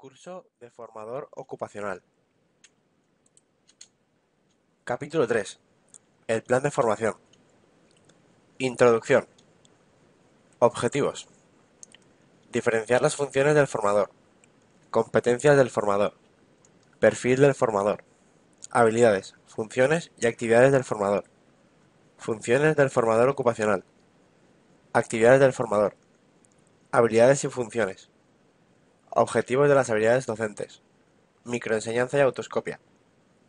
Curso de formador ocupacional. Capítulo 3. El plan de formación. Introducción. Objetivos. Diferenciar las funciones del formador. Competencias del formador. Perfil del formador. Habilidades, funciones y actividades del formador. Funciones del formador ocupacional. Actividades del formador. Habilidades y funciones. Objetivos de las habilidades docentes. Microenseñanza y autoscopia.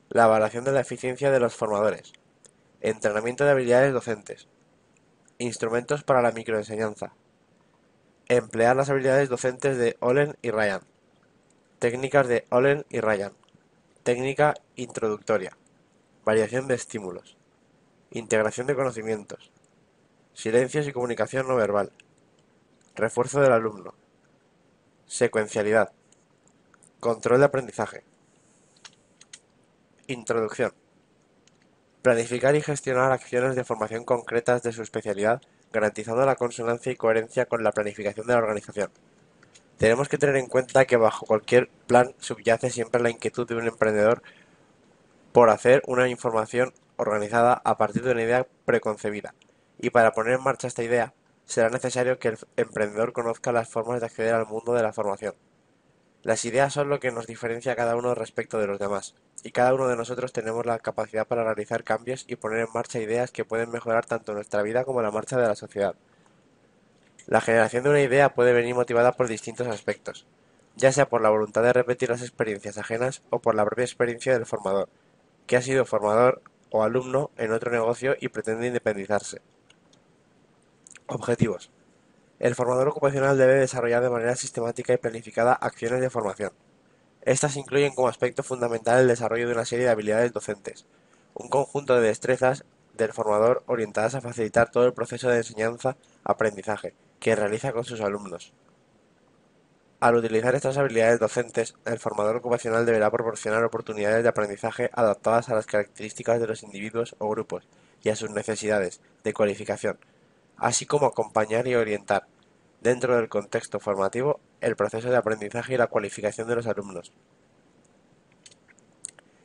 La evaluación de la eficiencia de los formadores. Entrenamiento de habilidades docentes. Instrumentos para la microenseñanza. Emplear las habilidades docentes de Ollen y Ryan. Técnicas de Ollen y Ryan. Técnica introductoria. Variación de estímulos. Integración de conocimientos. Silencios y comunicación no verbal. Refuerzo del alumno. Secuencialidad. Control de aprendizaje. Introducción. Planificar y gestionar acciones de formación concretas de su especialidad, garantizando la consonancia y coherencia con la planificación de la organización. Tenemos que tener en cuenta que bajo cualquier plan subyace siempre la inquietud de un emprendedor por hacer una información organizada a partir de una idea preconcebida, y para poner en marcha esta idea será necesario que el emprendedor conozca las formas de acceder al mundo de la formación. Las ideas son lo que nos diferencia a cada uno respecto de los demás, y cada uno de nosotros tenemos la capacidad para realizar cambios y poner en marcha ideas que pueden mejorar tanto nuestra vida como la marcha de la sociedad. La generación de una idea puede venir motivada por distintos aspectos, ya sea por la voluntad de repetir las experiencias ajenas o por la propia experiencia del formador, que ha sido formador o alumno en otro negocio y pretende independizarse. Objetivos. El formador ocupacional debe desarrollar de manera sistemática y planificada acciones de formación. Estas incluyen como aspecto fundamental el desarrollo de una serie de habilidades docentes, un conjunto de destrezas del formador orientadas a facilitar todo el proceso de enseñanza-aprendizaje que realiza con sus alumnos. Al utilizar estas habilidades docentes, el formador ocupacional deberá proporcionar oportunidades de aprendizaje adaptadas a las características de los individuos o grupos y a sus necesidades de cualificación, así como acompañar y orientar, dentro del contexto formativo, el proceso de aprendizaje y la cualificación de los alumnos.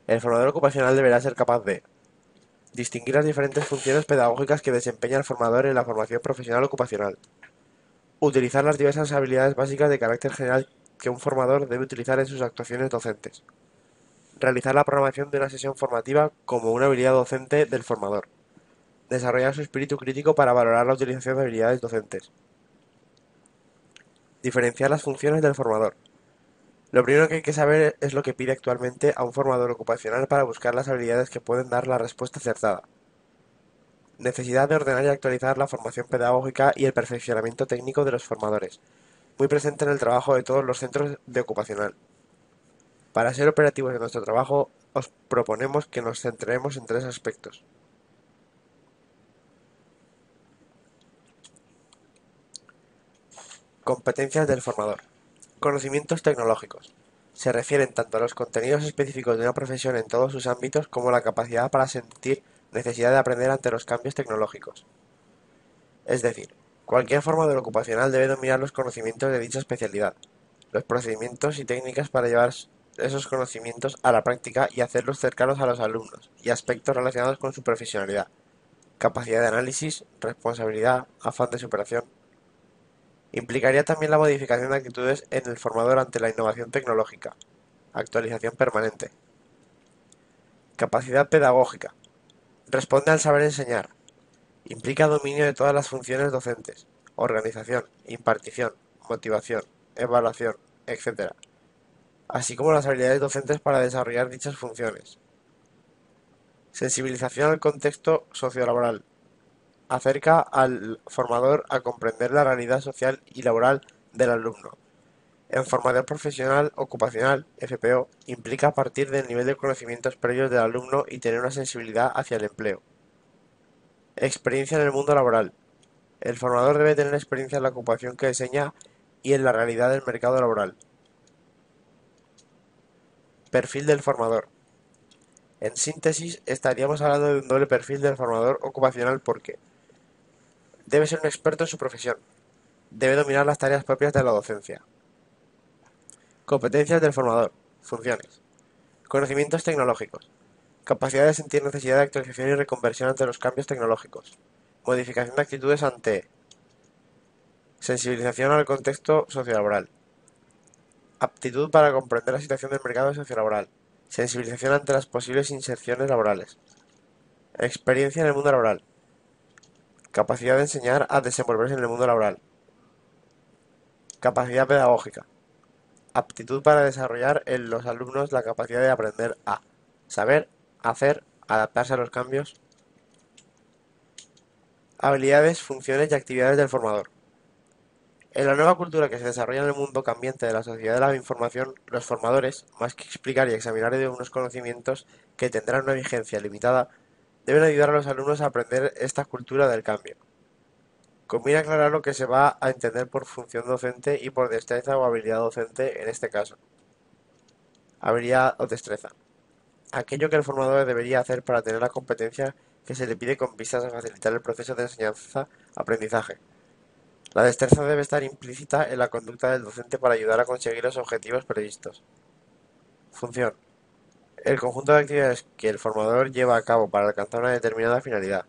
El formador ocupacional deberá ser capaz de distinguir las diferentes funciones pedagógicas que desempeña el formador en la formación profesional ocupacional. Utilizar las diversas habilidades básicas de carácter general que un formador debe utilizar en sus actuaciones docentes. Realizar la programación de una sesión formativa como una habilidad docente del formador. Desarrollar su espíritu crítico para valorar la utilización de habilidades docentes. Diferenciar las funciones del formador. Lo primero que hay que saber es lo que pide actualmente a un formador ocupacional para buscar las habilidades que pueden dar la respuesta acertada. Necesidad de ordenar y actualizar la formación pedagógica y el perfeccionamiento técnico de los formadores, muy presente en el trabajo de todos los centros de ocupacional. Para ser operativos en nuestro trabajo, os proponemos que nos centremos en tres aspectos. Competencias del formador. Conocimientos tecnológicos. Se refieren tanto a los contenidos específicos de una profesión en todos sus ámbitos como a la capacidad para sentir necesidad de aprender ante los cambios tecnológicos. Es decir, cualquier formador ocupacional debe dominar los conocimientos de dicha especialidad, los procedimientos y técnicas para llevar esos conocimientos a la práctica y hacerlos cercanos a los alumnos, y aspectos relacionados con su profesionalidad, capacidad de análisis, responsabilidad, afán de superación. Implicaría también la modificación de actitudes en el formador ante la innovación tecnológica, actualización permanente. Capacidad pedagógica. Responde al saber enseñar. Implica dominio de todas las funciones docentes, organización, impartición, motivación, evaluación, etc., así como las habilidades docentes para desarrollar dichas funciones. Sensibilización al contexto sociolaboral. Acerca al formador a comprender la realidad social y laboral del alumno. En formación profesional ocupacional, FPO, implica partir del nivel de conocimientos previos del alumno y tener una sensibilidad hacia el empleo. Experiencia en el mundo laboral. El formador debe tener experiencia en la ocupación que enseña y en la realidad del mercado laboral. Perfil del formador. En síntesis, estaríamos hablando de un doble perfil del formador ocupacional porque debe ser un experto en su profesión, debe dominar las tareas propias de la docencia. Competencias del formador. Funciones. Conocimientos tecnológicos. Capacidad de sentir necesidad de actualización y reconversión ante los cambios tecnológicos. Modificación de actitudes ante. Sensibilización al contexto sociolaboral. Aptitud para comprender la situación del mercado sociolaboral. Sensibilización ante las posibles inserciones laborales. Experiencia en el mundo laboral. Capacidad de enseñar a desenvolverse en el mundo laboral. Capacidad pedagógica. Aptitud para desarrollar en los alumnos la capacidad de aprender a saber, hacer, adaptarse a los cambios. Habilidades, funciones y actividades del formador. En la nueva cultura que se desarrolla en el mundo cambiante de la sociedad de la información, los formadores, más que explicar y examinar de unos conocimientos que tendrán una vigencia limitada, deben ayudar a los alumnos a aprender esta cultura del cambio. Conviene aclarar lo que se va a entender por función docente y por destreza o habilidad docente en este caso. Habilidad o destreza. Aquello que el formador debería hacer para tener la competencia que se le pide con vistas a facilitar el proceso de enseñanza-aprendizaje. La destreza debe estar implícita en la conducta del docente para ayudar a conseguir los objetivos previstos. Función. El conjunto de actividades que el formador lleva a cabo para alcanzar una determinada finalidad.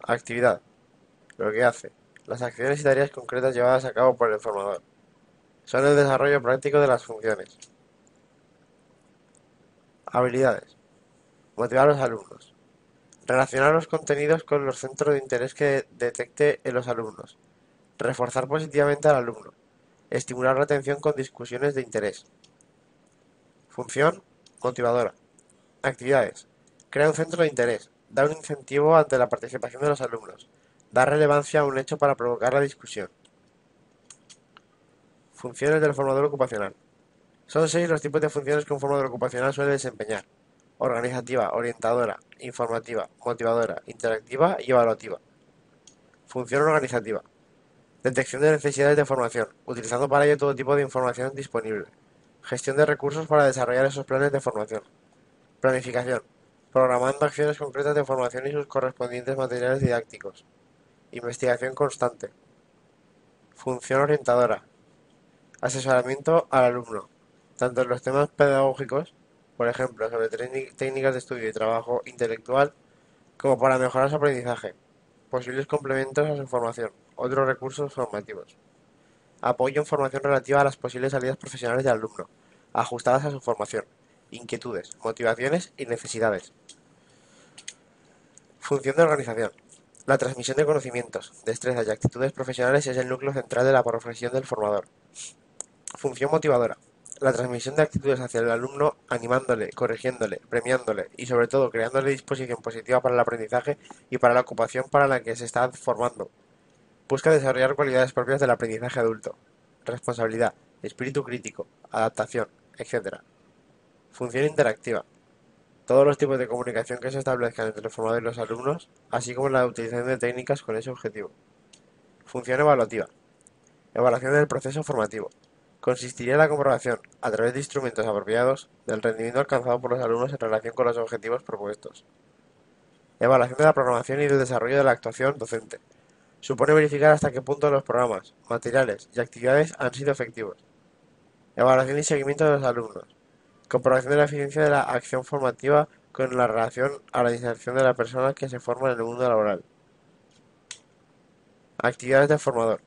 Actividad. Lo que hace. Las acciones y tareas concretas llevadas a cabo por el formador. Son el desarrollo práctico de las funciones. Habilidades. Motivar a los alumnos. Relacionar los contenidos con los centros de interés que detecte en los alumnos. Reforzar positivamente al alumno. Estimular la atención con discusiones de interés. Función motivadora. Actividades. Crea un centro de interés. Da un incentivo ante la participación de los alumnos. Da relevancia a un hecho para provocar la discusión. Funciones del formador ocupacional. Son 6 los tipos de funciones que un formador ocupacional suele desempeñar: organizativa, orientadora, informativa, motivadora, interactiva y evaluativa. Función organizativa. Detección de necesidades de formación, utilizando para ello todo tipo de información disponible. Gestión de recursos para desarrollar esos planes de formación. Planificación. Programando acciones concretas de formación y sus correspondientes materiales didácticos. Investigación constante. Función orientadora. Asesoramiento al alumno, tanto en los temas pedagógicos, por ejemplo, sobre técnicas de estudio y trabajo intelectual, como para mejorar su aprendizaje, posibles complementos a su formación, otros recursos formativos. Apoyo en formación relativa a las posibles salidas profesionales del alumno, ajustadas a su formación, inquietudes, motivaciones y necesidades. Función de organización. La transmisión de conocimientos, destrezas y actitudes profesionales es el núcleo central de la profesión del formador. Función motivadora. La transmisión de actitudes hacia el alumno, animándole, corrigiéndole, premiándole y sobre todo creándole disposición positiva para el aprendizaje y para la ocupación para la que se está formando. Busca desarrollar cualidades propias del aprendizaje adulto: responsabilidad, espíritu crítico, adaptación, etc. Función interactiva. Todos los tipos de comunicación que se establezcan entre el formador y los alumnos, así como la utilización de técnicas con ese objetivo. Función evaluativa. Evaluación del proceso formativo. Consistiría en la comprobación, a través de instrumentos apropiados, del rendimiento alcanzado por los alumnos en relación con los objetivos propuestos. Evaluación de la programación y del desarrollo de la actuación docente. Supone verificar hasta qué punto los programas, materiales y actividades han sido efectivos. Evaluación y seguimiento de los alumnos. Comprobación de la eficiencia de la acción formativa con la relación a la inserción de la persona que se forma en el mundo laboral. Actividades del formador.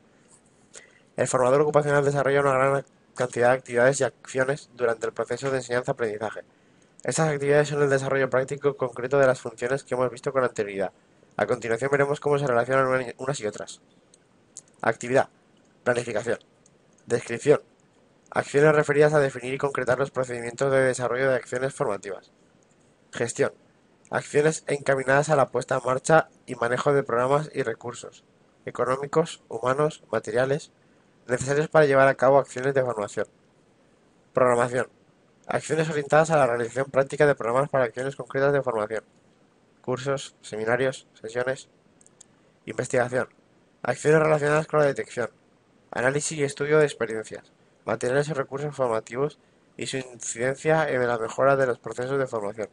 El formador ocupacional desarrolla una gran cantidad de actividades y acciones durante el proceso de enseñanza-aprendizaje. Estas actividades son el desarrollo práctico concreto de las funciones que hemos visto con anterioridad. A continuación veremos cómo se relacionan unas y otras. Actividad. Planificación. Descripción. Acciones referidas a definir y concretar los procedimientos de desarrollo de acciones formativas. Gestión. Acciones encaminadas a la puesta en marcha y manejo de programas y recursos económicos, humanos, materiales, necesarios para llevar a cabo acciones de formación. Programación. Acciones orientadas a la realización práctica de programas para acciones concretas de formación. Cursos, seminarios, sesiones. Investigación. Acciones relacionadas con la detección, análisis y estudio de experiencias, materiales y recursos formativos y su incidencia en la mejora de los procesos de formación.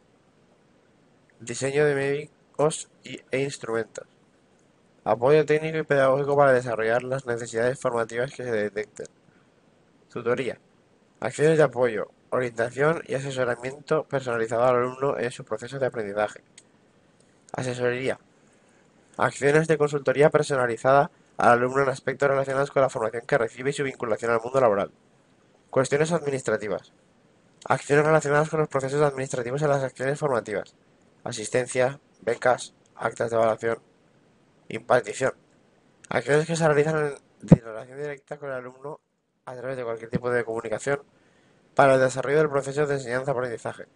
Diseño de médicos e instrumentos. Apoyo técnico y pedagógico para desarrollar las necesidades formativas que se detecten. Tutoría. Acciones de apoyo, orientación y asesoramiento personalizado al alumno en su proceso de aprendizaje. Asesoría. Acciones de consultoría personalizada al alumno en aspectos relacionados con la formación que recibe y su vinculación al mundo laboral. Cuestiones administrativas. Acciones relacionadas con los procesos administrativos en las acciones formativas. Asistencia, becas, actas de evaluación, impartición. Acciones que se realizan en relación directa con el alumno a través de cualquier tipo de comunicación para el desarrollo del proceso de enseñanza-aprendizaje.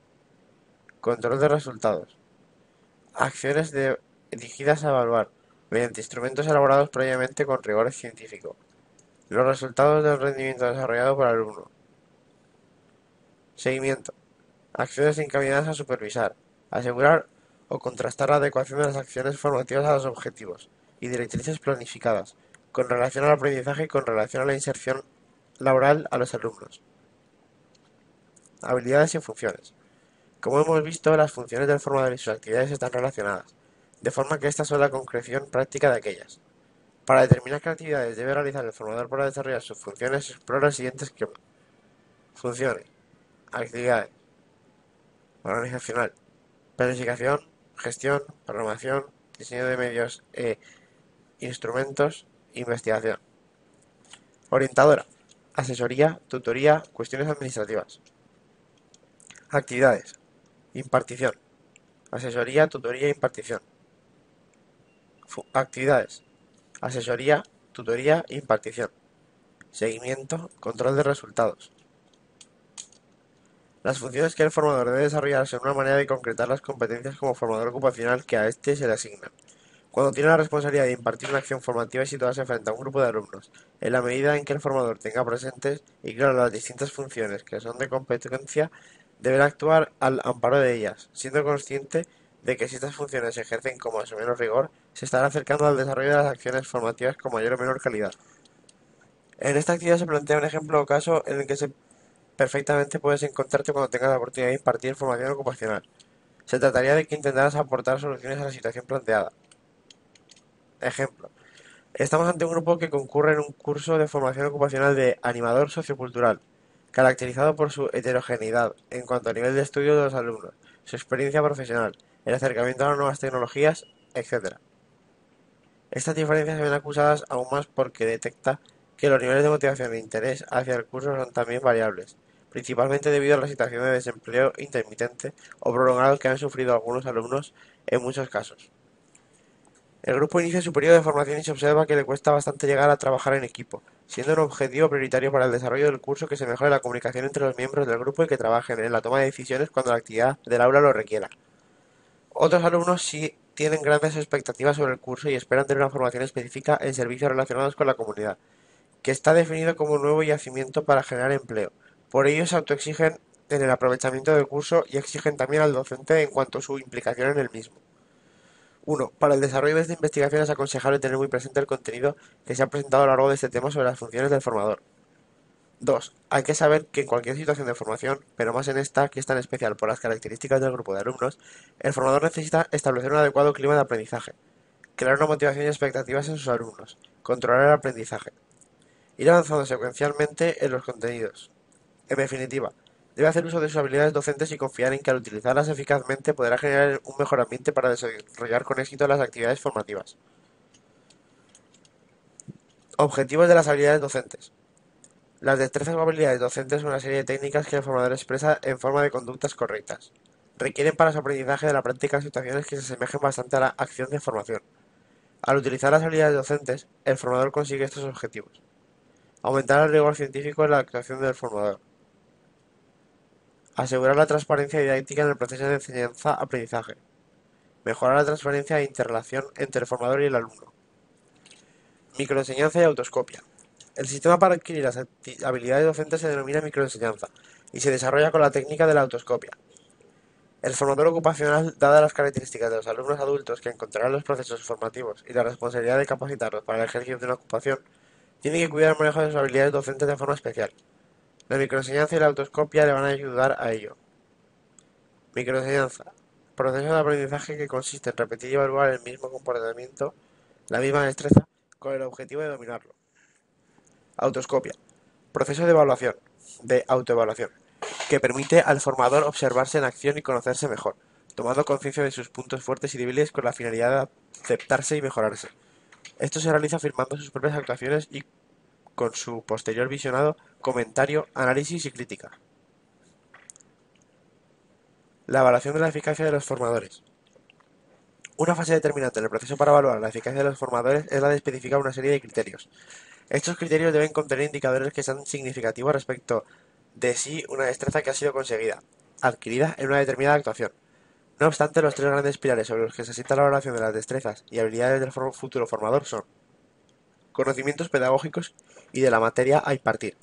Control de resultados. Acciones dirigidas a evaluar, mediante instrumentos elaborados previamente con rigor científico, los resultados del rendimiento desarrollado por el alumno. Seguimiento. Acciones encaminadas a supervisar, asegurar o contrastar la adecuación de las acciones formativas a los objetivos y directrices planificadas, con relación al aprendizaje y con relación a la inserción laboral a los alumnos. Habilidades y funciones. Como hemos visto, las funciones del formador y sus actividades están relacionadas, de forma que estas son la concreción práctica de aquellas. Para determinar qué actividades debe realizar el formador para desarrollar sus funciones, explora el siguiente esquema. Funciones. Actividades. Organizacional. Planificación, gestión, programación, diseño de medios e instrumentos, investigación. Orientadora. Asesoría, tutoría, cuestiones administrativas. Actividades. Impartición. Asesoría, tutoría, impartición. Actividades. Asesoría, tutoría, impartición. Seguimiento, control de resultados. Las funciones que el formador debe desarrollar son una manera de concretar las competencias como formador ocupacional que a éste se le asignan. Cuando tiene la responsabilidad de impartir una acción formativa y situarse frente a un grupo de alumnos, en la medida en que el formador tenga presentes y claro las distintas funciones que son de competencia, deberá actuar al amparo de ellas, siendo consciente de que si estas funciones se ejercen con más o menos rigor, se estará acercando al desarrollo de las acciones formativas con mayor o menor calidad. En esta actividad se plantea un ejemplo o caso en el que perfectamente puedes encontrarte cuando tengas la oportunidad de impartir formación ocupacional. Se trataría de que intentaras aportar soluciones a la situación planteada. Ejemplo. Estamos ante un grupo que concurre en un curso de formación ocupacional de animador sociocultural, caracterizado por su heterogeneidad en cuanto a nivel de estudio de los alumnos, su experiencia profesional, el acercamiento a las nuevas tecnologías, etc. Estas diferencias se ven acusadas aún más porque detecta que los niveles de motivación e interés hacia el curso son también variables, principalmente debido a la situación de desempleo intermitente o prolongado que han sufrido algunos alumnos en muchos casos. El grupo inicia su periodo de formación y se observa que le cuesta bastante llegar a trabajar en equipo, siendo un objetivo prioritario para el desarrollo del curso que se mejore la comunicación entre los miembros del grupo y que trabajen en la toma de decisiones cuando la actividad del aula lo requiera. Otros alumnos sí tienen grandes expectativas sobre el curso y esperan tener una formación específica en servicios relacionados con la comunidad, que está definido como un nuevo yacimiento para generar empleo. Por ello se autoexigen en el aprovechamiento del curso y exigen también al docente en cuanto a su implicación en el mismo. 1. Para el desarrollo de esta investigación es aconsejable tener muy presente el contenido que se ha presentado a lo largo de este tema sobre las funciones del formador. 2. Hay que saber que en cualquier situación de formación, pero más en esta que es tan especial por las características del grupo de alumnos, el formador necesita establecer un adecuado clima de aprendizaje, crear una motivación y expectativas en sus alumnos, controlar el aprendizaje, ir avanzando secuencialmente en los contenidos. En definitiva, debe hacer uso de sus habilidades docentes y confiar en que al utilizarlas eficazmente podrá generar un mejor ambiente para desarrollar con éxito las actividades formativas. Objetivos de las habilidades docentes. Las destrezas o habilidades docentes son una serie de técnicas que el formador expresa en forma de conductas correctas. Requieren para su aprendizaje de la práctica situaciones que se asemejen bastante a la acción de formación. Al utilizar las habilidades docentes, el formador consigue estos objetivos. Aumentar el rigor científico en la actuación del formador. Asegurar la transparencia didáctica en el proceso de enseñanza-aprendizaje. Mejorar la transparencia e interrelación entre el formador y el alumno. Microenseñanza y autoscopia. El sistema para adquirir las habilidades docentes se denomina microenseñanza y se desarrolla con la técnica de la autoscopia. El formador ocupacional, dadas las características de los alumnos adultos que encontrarán los procesos formativos y la responsabilidad de capacitarlos para el ejercicio de una ocupación, tiene que cuidar el manejo de sus habilidades docentes de forma especial. La microenseñanza y la autoscopia le van a ayudar a ello. Microenseñanza. Proceso de aprendizaje que consiste en repetir y evaluar el mismo comportamiento, la misma destreza, con el objetivo de dominarlo. Autoscopia. Proceso de evaluación. de autoevaluación, que permite al formador observarse en acción y conocerse mejor, tomando conciencia de sus puntos fuertes y débiles con la finalidad de aceptarse y mejorarse. Esto se realiza afirmando sus propias actuaciones y con su posterior visionado, comentario, análisis y crítica. La evaluación de la eficacia de los formadores. Una fase determinante en el proceso para evaluar la eficacia de los formadores es la de especificar una serie de criterios. Estos criterios deben contener indicadores que sean significativos respecto de si una destreza que ha sido conseguida, adquirida en una determinada actuación. No obstante, los tres grandes pilares sobre los que se asienta la evaluación de las destrezas y habilidades del futuro formador son conocimientos pedagógicos y de la materia a impartir,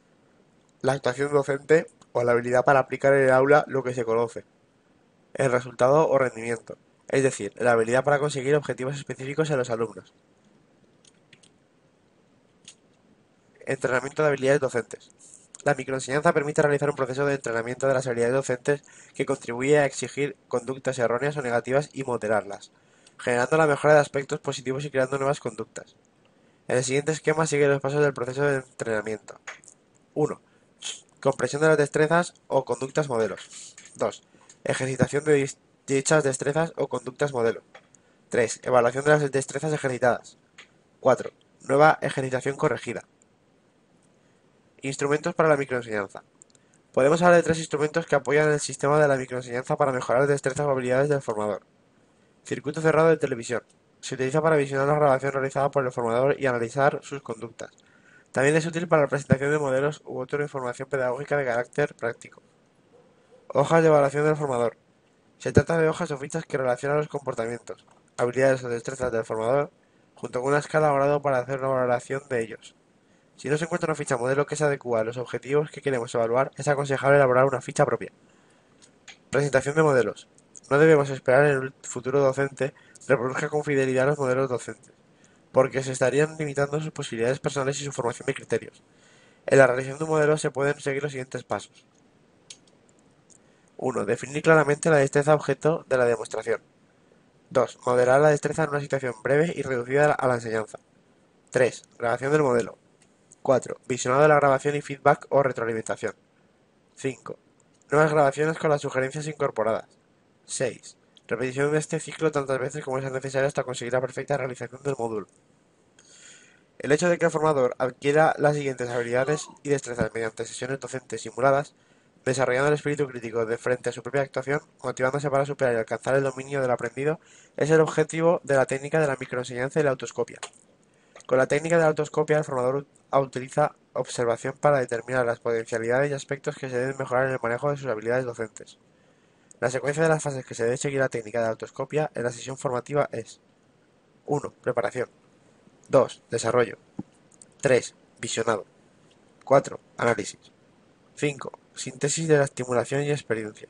la actuación docente o la habilidad para aplicar en el aula lo que se conoce, el resultado o rendimiento, es decir, la habilidad para conseguir objetivos específicos en los alumnos. Entrenamiento de habilidades docentes. La microenseñanza permite realizar un proceso de entrenamiento de las habilidades docentes que contribuye a exigir conductas erróneas o negativas y moderarlas, generando la mejora de aspectos positivos y creando nuevas conductas. En el siguiente esquema sigue los pasos del proceso de entrenamiento. 1. Comprensión de las destrezas o conductas modelos. 2. Ejercitación de dichas destrezas o conductas modelo. 3. Evaluación de las destrezas ejercitadas. 4. Nueva ejercitación corregida. Instrumentos para la microenseñanza. Podemos hablar de tres instrumentos que apoyan el sistema de la microenseñanza para mejorar las destrezas o habilidades del formador. Circuito cerrado de televisión. Se utiliza para visionar la grabación realizada por el formador y analizar sus conductas. También es útil para la presentación de modelos u otra información pedagógica de carácter práctico. Hojas de evaluación del formador. Se trata de hojas o fichas que relacionan los comportamientos, habilidades o destrezas del formador, junto con una escala o grado para hacer una valoración de ellos. Si no se encuentra una ficha modelo que se adecua a los objetivos que queremos evaluar, es aconsejable elaborar una ficha propia. Presentación de modelos. No debemos esperar en el futuro docente reproduzca con fidelidad los modelos docentes, porque se estarían limitando sus posibilidades personales y su formación de criterios. En la realización de un modelo se pueden seguir los siguientes pasos. 1. Definir claramente la destreza objeto de la demostración. 2. Modelar la destreza en una situación breve y reducida a la enseñanza. 3. Grabación del modelo. 4. Visionado de la grabación y feedback o retroalimentación. 5. Nuevas grabaciones con las sugerencias incorporadas. 6. Repetición de este ciclo tantas veces como sea necesario hasta conseguir la perfecta realización del módulo. El hecho de que el formador adquiera las siguientes habilidades y destrezas mediante sesiones docentes simuladas, desarrollando el espíritu crítico de frente a su propia actuación, motivándose para superar y alcanzar el dominio del aprendido, es el objetivo de la técnica de la microenseñanza y la autoscopia. Con la técnica de la autoscopia, el formador utiliza observación para determinar las potencialidades y aspectos que se deben mejorar en el manejo de sus habilidades docentes. La secuencia de las fases que se debe seguir la técnica de la autoscopia en la sesión formativa es: 1. Preparación. 2. Desarrollo. 3. Visionado. 4. Análisis. 5. Síntesis de la estimulación y experiencia.